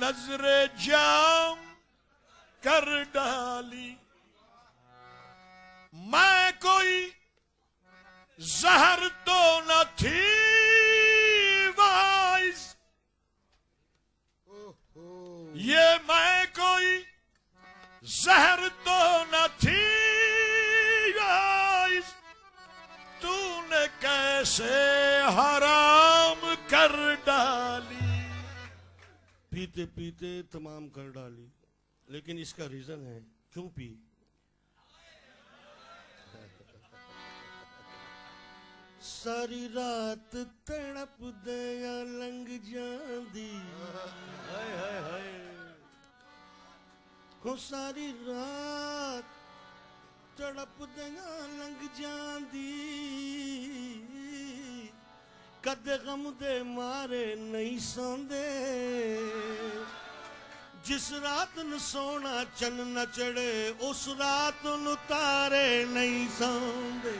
नजरे जाम कर डाली। मैं कोई जहर तो न थी वाइज, ये मैं कोई जहर तो न थी वाइज, तूने कैसे हराम कर डाली। पीते पीते तमाम कर डाली, लेकिन इसका रीजन है क्यों पी। सारी रात तड़प दया लंघ जांदी, हाय हाय हाय हो सारी रात तड़प दया लंघ जांदी, कदे गम दे मारे नहीं सौंदे, जिस रात न सोना चन न चढ़े उस रात न तारे नहीं सौंदे।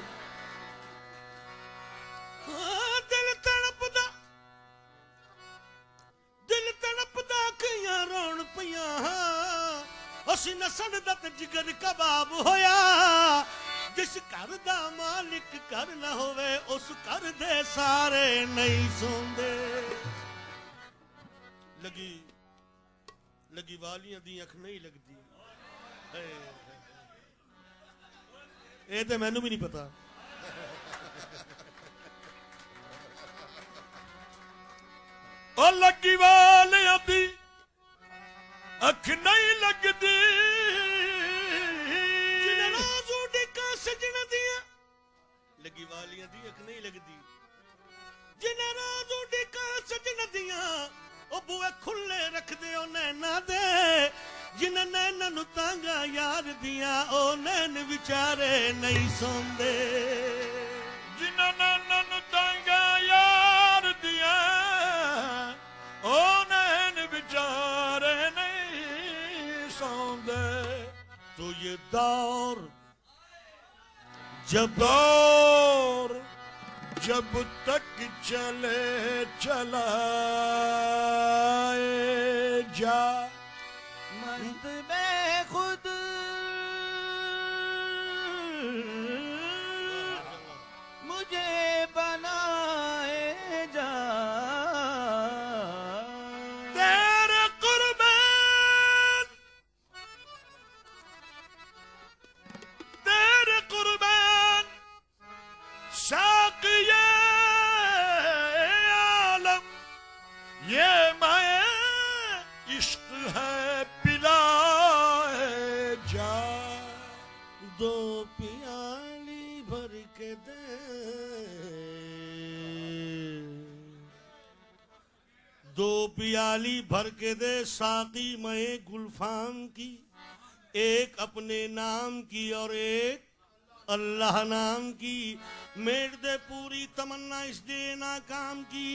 दिल तड़पदा कईयां रोण पियां, उसी नसन दा ते जिगर कबाब होया, जिस घर दा मालिक घर न होवे उस घर दे सारे नहीं सौंदे। लगी वालियां दी अख नहीं लगदी, ये ते मैनू भी नहीं पता। ओ लगी वालियां दी अख नहीं लगदी, जिन्हें रोज़ उड़का सजन दिया। लगी वालियां दी अख नहीं लगदी, जिन्हें रोज़ उड़का सजन दिया, ओ बुए खुले रख दे ओ नैना दे, जिन्हें नैना नु तांगा यार दिया, ओ नैन विचारे नहीं सौंदे। जिन्हें नैना नु तांगा यार दिया, ओ नैन विचारे नहीं सौंदे। तो ये दौर जब तक चले चलाए जा, मस्त में खुद मुझे बनाए जा, तेरे कुर्बान साक़िए आलम, ये मैं इश्क है पिलाए जा। दो प्याली भर के दे, दो प्याली भर के दे साकी मैं गुलफाम की, एक अपने नाम की और एक अल्लाह नाम की। मेर दे पूरी तमन्ना इस दे नाकाम की,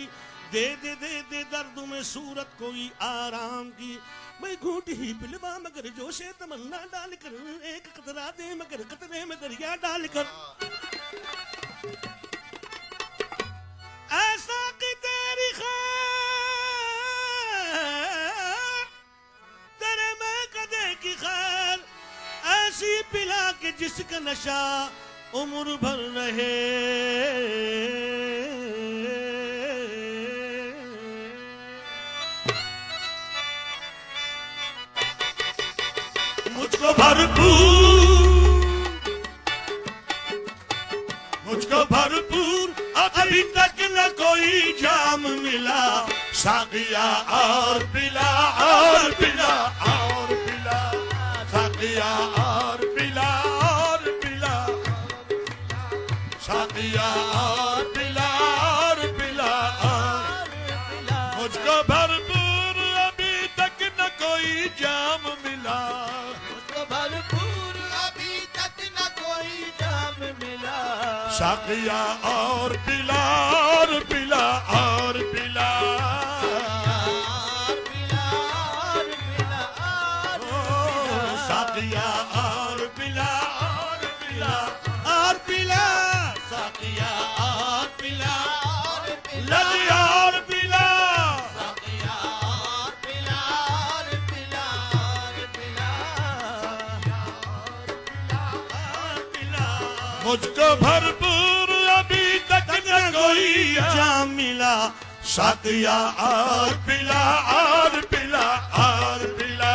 दे दे दे दे दर्द में सूरत कोई आराम की। मैं घूट ही पिलवा मगर जोशे तमन्ना डाल कर, एक कतरा दे मगर कतरे में दरिया डाल कर। ऐसा कि तेरी खैर तेरे में कदे की खैर, ऐसी पिला के जिसका नशा उम्र भर रहे। मुझको भरपूर अभी तक न कोई जाम मिला, साकिया और पिला और पिला और पिला, साकिया और पिला और पिला, साकिया और पिला और पिला और पिला। मुझको भरपूर अभी तक न कोई जाम मिला, मुझको भरपूर अभी तक न कोई जाम मिला, साकिया और पिला और पिला और पिला। साकिया और पिला और पिला और पिला, साकिया और पिला और पिला, लगी और पिला, साकिया और पिला मुझको भरपूर अभी तक न कोई जाम मिला। साकिया और पिला और पिला और पिला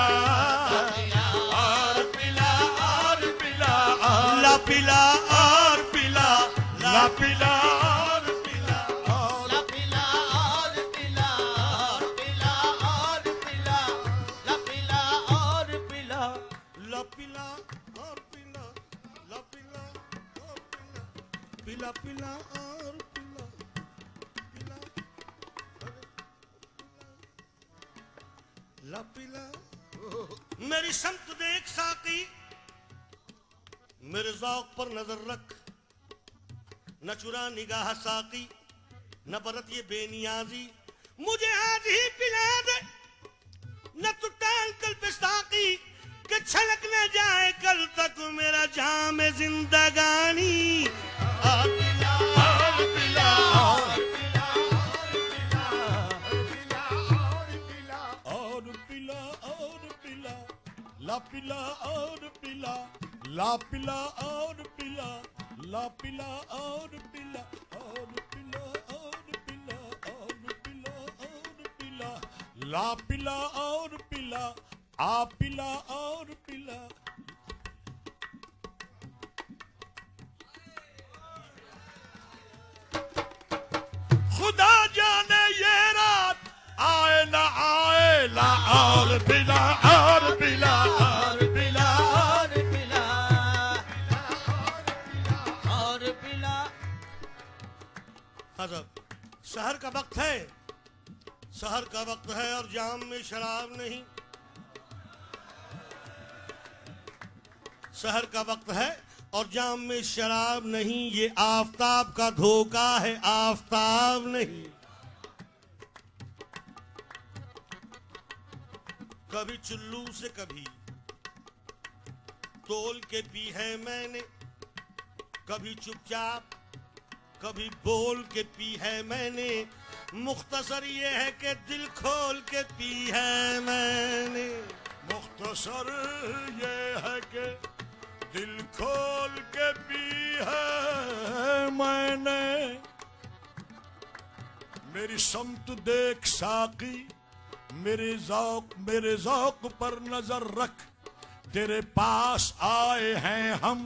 और पिला और पिला ला पिला और पिला, ला पिला और पिला ला पिला और पिला और पिला और पिला ला पिला और पिला ला पिला और पिला, ला पिला और पिला, पिला पिला और पिला, पिला ला पिला। मेरी समत देख साकी, मेरे ज़ौक़ पर नजर रख, न चुरा निगाह साकी, न बरत ये बेनियाजी, मुझे आज ही पिला दे, न तो टाल कल पे साकी कि छलक न जाए कल तक मेरा जाम जिंदगानी। और पिला और पिला और पिला और पिला ला पिला और पिला ला पिला और पिला ला पिला और पिला और पिला और पिला और पिला और पिला ला पिला और पिला आ पिला और पिला। खुदा जाने ये रात आए ना आए ला और पिला और पिला और पिला और पिला और पिला। हाँ साहब, शहर का वक्त है, शहर का वक्त है और जाम में शराब नहीं। शहर का वक्त है और जाम में शराब नहीं, ये आफताब का धोखा है, आफताब नहीं। कभी चुल्लू से कभी तोल के पी है मैंने, कभी चुपचाप कभी बोल के पी है मैंने, मुख्तसर ये है कि दिल खोल के पी है मैंने। मुख्तसर ये है कि दिल खोल के पी है मैंने। मेरी समत देख साकी, मेरे ज़ौक़ पर नजर रख, तेरे पास आए हैं हम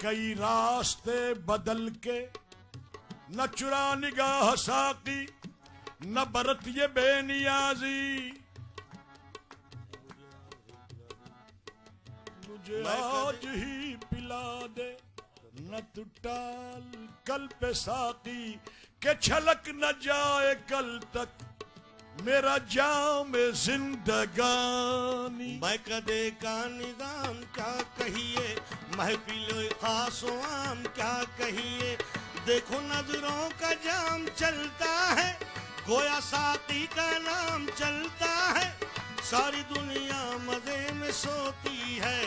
कई रास्ते बदल के, न चुरा निगाह साकी न बरत ये बेनियाजी, मुझे आज ही पिला दे न तू टाल कल पे साकी के छलक न जाए कल तक मेरा जाम जिंदगानी। मैं कदे का निजाम क्या कहिए, महफिल खासो आम क्या कहिए, देखो नजरों का जाम चलता है, गोया साकी का नाम चलता है, सारी दुनिया मजे में सोती है,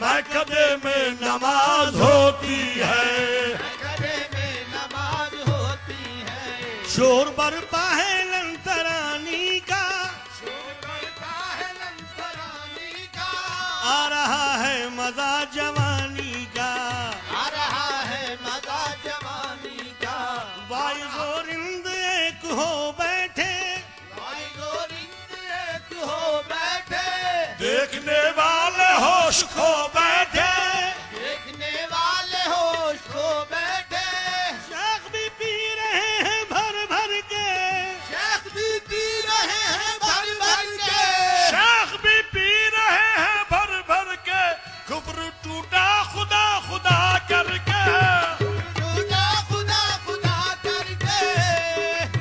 मैं कदे में नमाज होती है, गले में नमाज होती है, शोर बरपा है लंतरानी का, शोर बरपा है लंतरानी का, आ रहा है मजा जवानी का, आ रहा है मजा जवानी का, वाई गोरिंद एक हो बैठे, भाई गोरिंद एक हो बैठे, देखने वाले होश खो बैठे, देखने वाले होश खो बैठे, शेख भी पी रहे हैं भर भर के, शेख भी पी रहे हैं भर भर के, शेख भी पी रहे हैं भर भर के, कुफ्र टूटा खुदा खुदा करके, खुदा खुदा खुदा करके,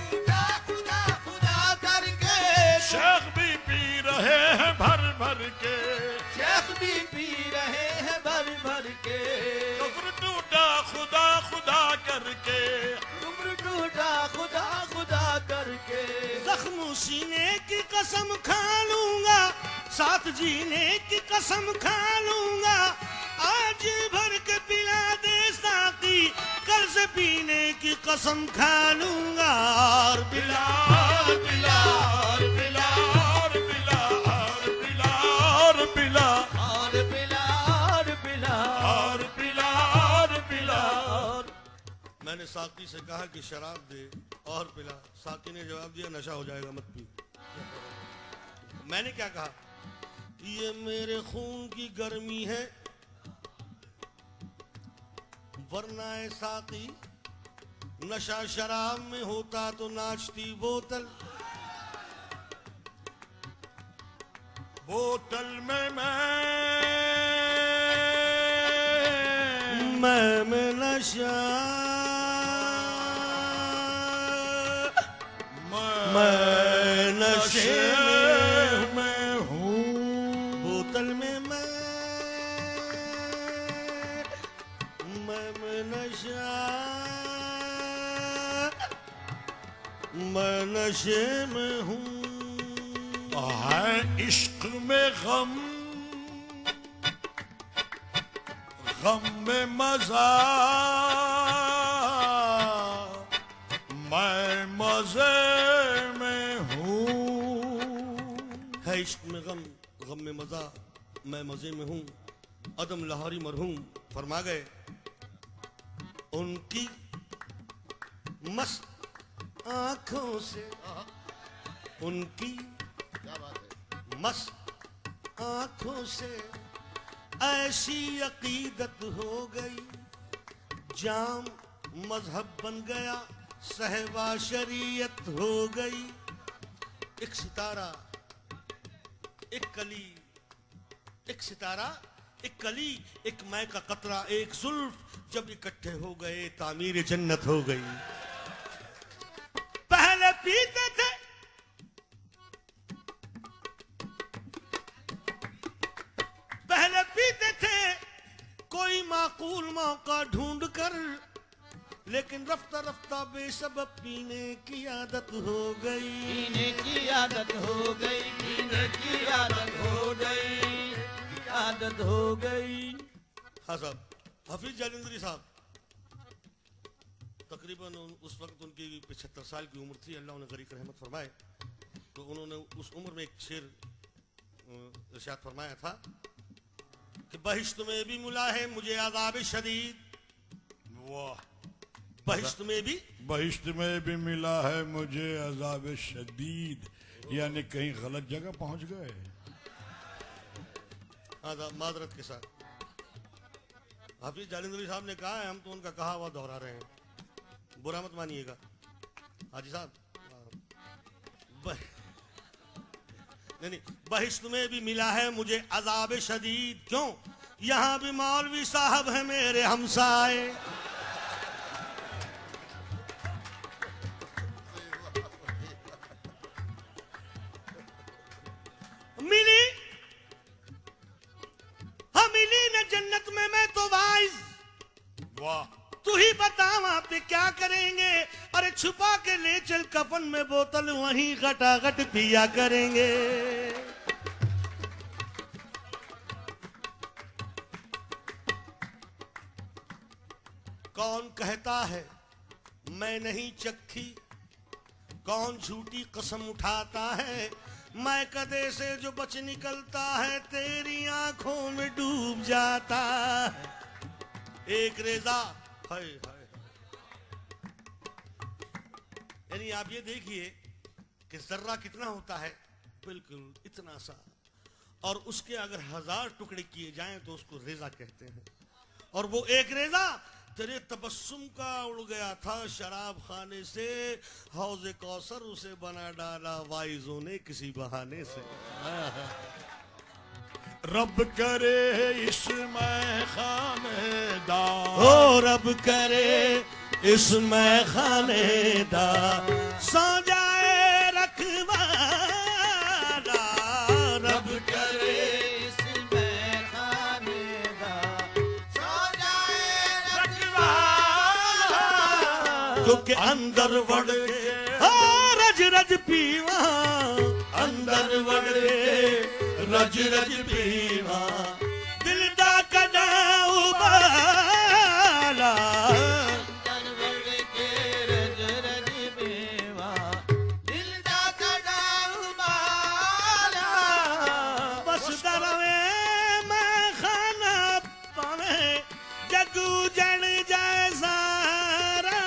खुदा खुदा खुदा करके, शेख भी पी रहे हैं भर भर के, शेख भी पी रहे हैं भर भर के, कुफ्र टूटा खुदा खुदा करके, उम्र टूटा खुदा खुदा करके, जख्म सीने की कसम खा लूंगा, साथ जीने की कसम खा लूंगा, आज भर के पिला दे साकी, कल से पीने की कसम खा लूंगा, और पिला और पिला और पिला और पिला और पिला और पिला और पिला और पिला और पिला और पिला मैंने साकी से कहा कि शराब दे और पिला। साकी ने जवाब दिया नशा हो जाएगा मत पी। मैंने क्या कहा, ये मेरे खून की गर्मी है, वरना है साकी नशा शराब में होता तो नाचती बोतल। बोतल में मैं नशा, मैं नशे में हूँ। बोतल में मैं नशा, मैं नशे में हूँ। है इश्क में गम, गम में मजा, मैं मजे में हूँ। है इश्क में गम, गम में मजा, मैं मजे में हूँ। अदम लहारी मरहूम फरमा गए, उनकी मस्त आंखों से, उनकी क्या बात है। मस्त आंखों से ऐसी अकीदत हो गई, जाम मजहब बन गया, सहवा शरीयत हो गई। एक सितारा, एक कली, एक सितारा, एक कली, एक मैं का कतरा, एक जुल्फ, जब इकट्ठे हो गए तामीर जन्नत हो गई। पहले पीते थे, पहले पीते थे कोई माकूल मौका ढूंढ कर, लेकिन रफ्ता रफ्ता बेसबब पीने की आदत हो गई। पीने की आदत हो गई, पीने की आदत हो गई, आदत हो गई। हाँ साहब, हफीज जालिंदरी साहब, तकरीबन उस वक्त उनकी 75 साल की उम्र थी, अल्लाह उन्हें गरीक रहमत फरमाए। तो उन्होंने उस उम्र में एक शेर इरशाद फरमाया था कि बहिश्त में भी मिला है मुझे अज़ाब शदीद। वाह। बहिश्त में भी, बहिश्त में भी मिला है मुझे अज़ाब शदीद, यानी कहीं गलत जगह पहुंच गए। हाँ मादरत के साथ हाफिज जालिंदरी साहब ने कहा है, हम तो उनका कहा हुआ दोहरा रहे हैं, बुरा मत मानिएगा हाजी साहब। नहीं, बहिश्त में भी मिला है मुझे अज़ाब शदीद, क्यों? यहाँ भी मौलवी साहब है मेरे हमसाए। मिली, हाँ मिली न जन्नत में मैं तो वाइज। वाह। तू ही बता वहां पे क्या करेंगे? अरे छुपा के ले चल कफन में बोतल, वहीं घटाघट पिया करेंगे। कौन कहता है मैं नहीं चखी, कौन झूठी कसम उठाता है, मैं कदे से जो बच निकलता है तेरी आंखों में डूब जाता है। एक रेजा, हाय हाय, यानी आप ये देखिए कि जर्रा कितना होता है, बिल्कुल इतना सा, और उसके अगर 1000 टुकड़े किए जाएं तो उसको रेजा कहते हैं। और वो एक रेजा तेरे तबस्सुम का उड़ गया था शराब खाने से, हौज़े कौसर उसे बना डाला वाइजों ने किसी बहाने से। रब करे इसमें खानेदार, हो रब करे इसमें खानेदार, सो जाए रखवाला। रब करे इसमें खानेदार, सो जाए रखवाला। क्योंकि अंदर बढ़ के रज रज पीवा, अंदर बढ़ के रज रज पीवा, दिल दा कदा उबाला। अंदर बढ़ के रज रज पीवा, दिल दा कदा उबाला। बस दरवे मैं खाना पावे, जगू जन जाए सारा।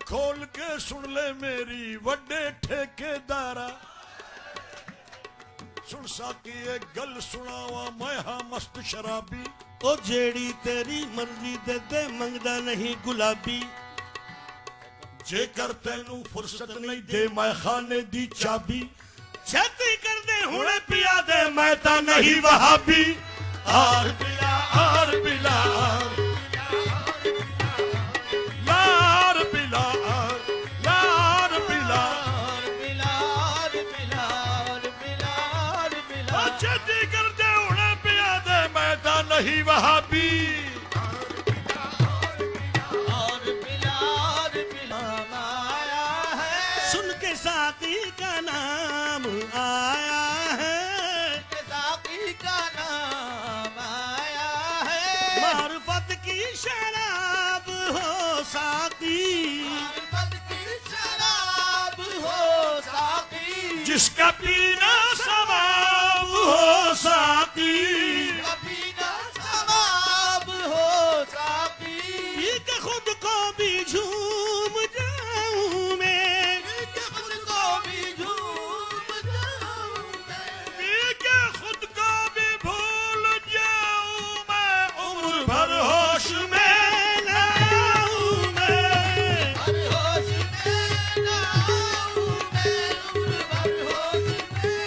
खोल के सुन ले मेरी वड्डे ठेकेदारा सुन साकी एक गल सुनावा मैं हाँ मस्त शराबी ओ जेड़ी तेरी मर्जी दे दे मंगदा नहीं गुलाबी जेकर तेनू फुर्सत नहीं दे मैं खाने दी चाबी छेती कर दे हुणे पिया दे मैं ता नहीं वहाबी आर पिला लार पिला लार पिला छेती कर दे हुणे पिया दे मैं ता नहीं वहाबी सुन के साकी का नाम आया है साकी का नाम आया है मार्फत की शराब हो साकी मार्फत की शराब हो साकी जिसका पीना सवाब हो साकी पीना सवाब हो साकी पी के खुद को भी झूम जाऊं मैं खुद को भी झूम जाऊं मैं पी के खुद को भी भूल जाऊं मैं उम्र भर होश में ना आऊं मैं हर होश में ना आऊं मैं उम्र भर होश में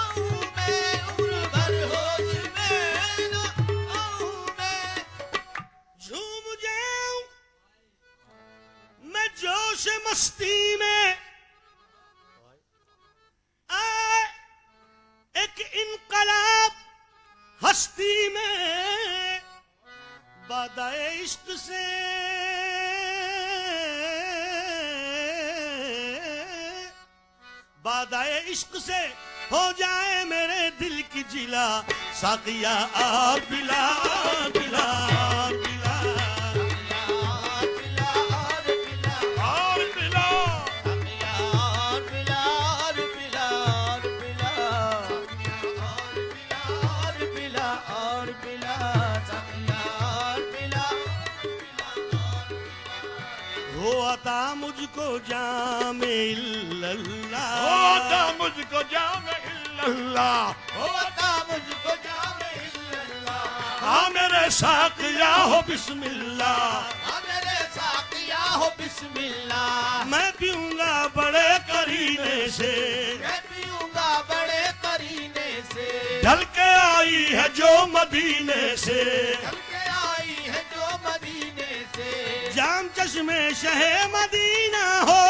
आऊं मैं उम्र भर होश में ना आऊं मैं झूम जाऊं मैं जोश मस्ती में आए एक इनकलाब हस्ती में बादाए इश्क से बादाए इश्क से हो जाए मेरे दिल की जिला साकिया आ पिला पिला पिला और पिला हो आता मुझको जामे इल्लल्लाह होता मुझको जाम इल्लल्लाह हाँ मेरे साकिया हो बिस्मिल्लाह बिस्मिल्लाह मैं पीऊंगा बड़े करीने से मैं पीऊंगा बड़े करीने से ढल के आई है जो मदीने से चल के आई है जो मदीने से जाम चश्मे शहे मदीना हो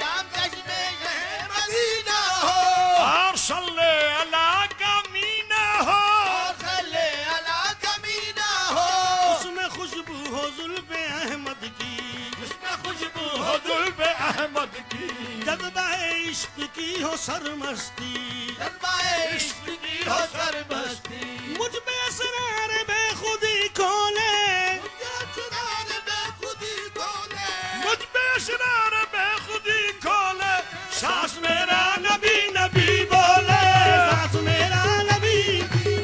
जाम चश्मे शहे मदीना हो और सल्ले अला का मीना हो और सल्ले अला कमीना हो उसमें खुशबू हो जुल्फे अहमद की जिसमें खुशबू हो जुल्फे अहमद की जज्बाए इश्क की हो सरमस्ती जज्बाए इश्क की हो सरमस्ती मुझ पे असरार बेखुदी खोले चुरान बेखुदी खोले मुझ पे असरार बेखुदी खोले सांस मेरा नबी नबी बोले सास मेरा नबी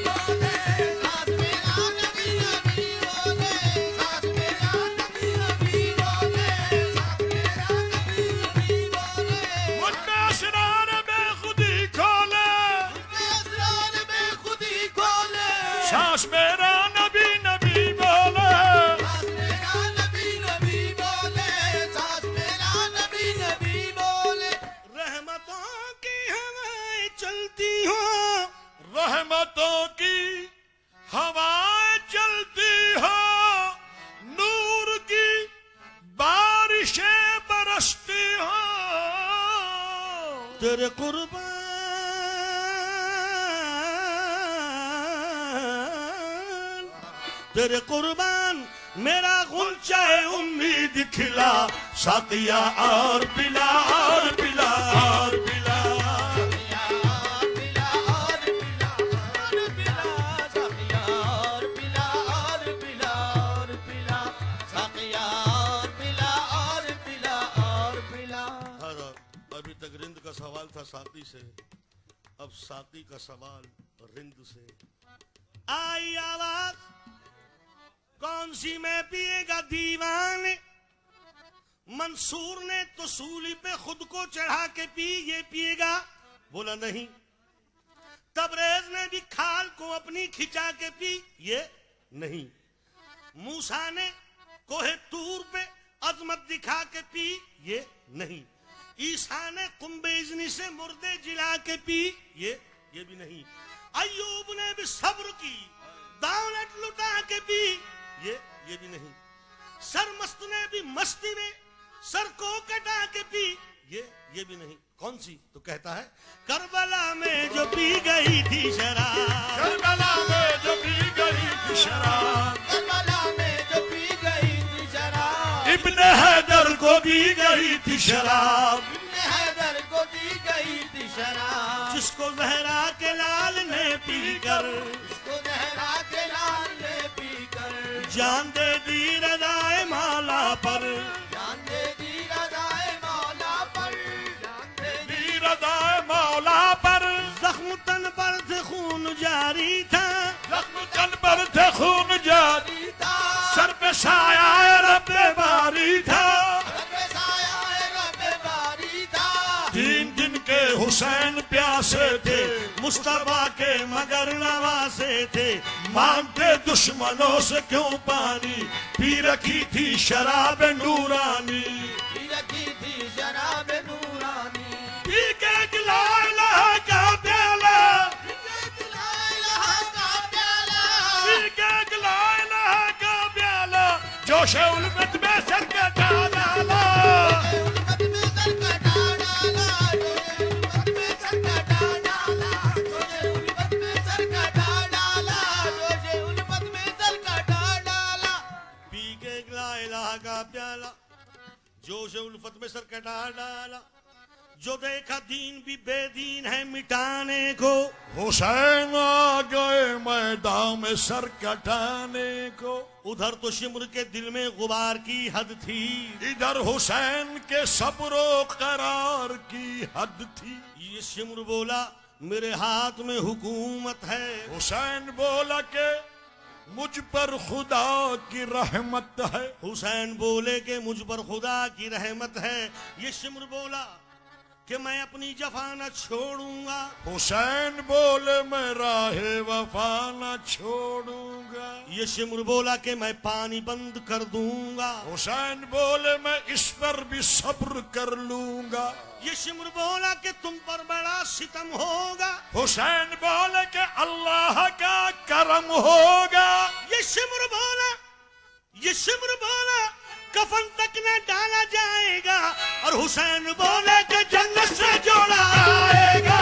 बोले सास मेरा नबी नबी बोले सास मेरा नबी नबी बोले सास मेरा नबी नबी बोले मुझ पे असरार बेखुदी खोले असरार बेखुदी खोले सांस मेरा नबी नबी बोले सास मेरा नबी नबी बोले सास मेरा नबी नबी बोले रहमतों की हवाएं चलती हो रहमतों की हवाएं चलती हो नूर की बारिशें बरसती हो तेरे कुर्बान तेरे कुर्बान मेरा गुलचा उम्मीद खिला साकिया और पिला और पिला और पिला अभी तक रिंद का सवाल था साकी से, अब साकी का सवाल रिंद से। आई आवाज कौन सी मैं पिएगा दीवाने, मंसूर ने तो सूली पे खुद को चढ़ा के पी, ये पिएगा? बोला नहीं। तबरेज ने भी खाल को अपनी खिंचा के पी, ये नहीं। मूसा ने कोहे तूर पे अजमत दिखा के पी, ये नहीं। ईसा ने कुंबे इज़्नी से मुर्दे जिला के पी, ये भी नहीं। अय्यूब ने भी सब्र की, दौलत लुटा के पी, ये भी नहीं। सरमस्त ने भी मस्ती में सर को कटा के पी, ये भी नहीं। कौन सी? तो कहता है करबला में जो पी गई थी शराब, करबला में जो पी गई थी शराब, करबला में जो पी गई थी शराब, इब्ने हैदर को दी गई थी शराब, इब्ने हैदर को दी गई थी शराब, जिसको जहरा के लाल ने पीकर, जिसको जहरा के लाल ने पीकर जान दे दी रज़ाए मौला पर, जान दे दी रज़ाए मौला पर, जान दे दी रज़ाए मौला पर। जख्म तन पर थे खून जारी था, जख्म तन पर थे खून जारी था, सर पे साया रब्बे बारी था, रब्बे साया रब्बे बारी था। 3 दिन के हुसैन प्यासे थे, मुस्तफा के मगर नवासे थे, मांगते दुश्मनों से क्यों पानी, पी रखी थी शराब नूरानी, पी रखी थी शराब नूरानी, पी के गिला इलाहा का प्याला, ला इलाहा का प्याला, पी के गिला इलाहा का प्याला, जोशे उल्फत में सर का डाला, उल्फत में सर कटा डाला, उल्फत में सर कटा डाला, उल्फत में सर कटा डाला, उल्फत में सर कटा डाला। पी के गिला इलाहा का प्याला, जोश उल्फत में सर कटा डाला। जो देखा दीन भी बेदीन है मिटाने को, हुसैन आ गए मैदान में सर कटाने को, उधर तो शिम्र के दिल में गुबार की हद थी, इधर हुसैन के सब्रो करार की हद थी। ये शिम्र बोला मेरे हाथ में हुकूमत है, हुसैन बोला के मुझ पर खुदा की रहमत है, हुसैन बोले कि मुझ पर खुदा की रहमत है। ये शिम्र बोला कि मैं अपनी जफा न छोड़ूंगा, हुसैन बोले मैं राहे वफा न छोड़ूंगा, ये शिम्र बोला कि मैं पानी बंद कर दूंगा, हुसैन बोले मैं इस पर भी सब्र कर लूंगा, ये शिम्र बोला कि तुम पर बड़ा सितम होगा, हुसैन बोले कि अल्लाह का करम होगा, ये शिम्र बोला, ये शिम्र बोला कफन तक न डाला जाएगा, और हुसैन बोले कि जन्नत से जोड़ा आएगा।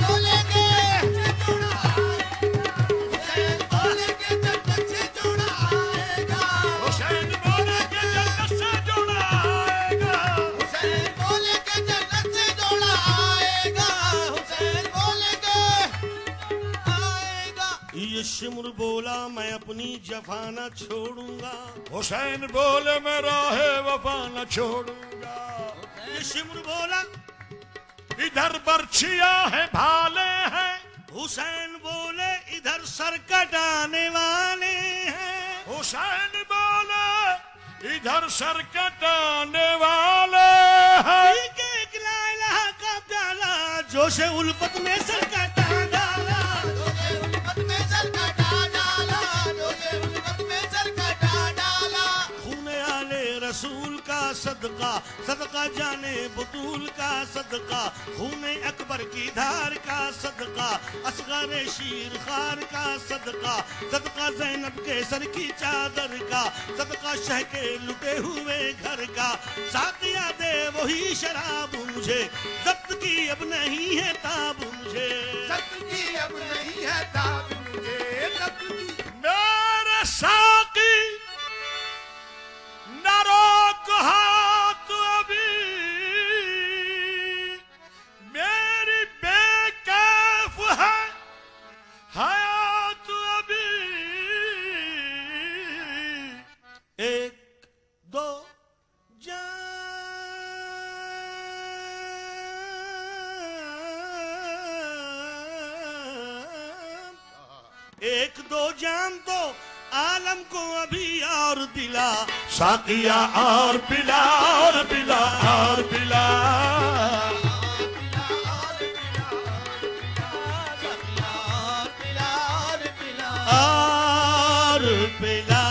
बोले के जोड़ा आएगा, हुसैन बोले के जन्नत से जोड़ा आएगा, हुसैन बोले कि जन्नत से जोड़ा आएगा, हुसैन बोले के जन्नत से जोड़ा आएगा, हुसैन बोले के आएगा। ये शिम्र बोला मैं अपनी जफा न छोड़ूंगा, हुसैन बोले मैं राहे वफा न छोड़ूंगा, ये शिम्र बोला इधर बर्छियां है भाले हैं, हुसैन बोले इधर सर कटाने वाले हैं, हुसैन बोले इधर सर कटाने वाले हैं, पी के एक ला इलाहा का प्याला, जोशे उल्फत में सर कटा डाला, जोशे उल्फत में सर कटा डाला, जोशे उल्फत में सर कटा डाला। खूने आले रसूल का सदका, सदका जाने बतूल का सदका, खूने अकबर की धार का सदका, असगर शीर खार का सदका, सदका ज़ैनब के सर की चादर का, सदका शह के लुटे हुए घर का, साकिया दे वही शराब मुझे, जब्त की अब नहीं है ताब मुझे, जब्त की अब नहीं है ताब मुझे, जब्त की मेरे साकी न रोक हाथ अभी, मेरी बेकैफ है हयात अभी, एक दो एक दो जाम तो आलम को अभी और दिला, साकिया और पिला और पिला और पिला और पिला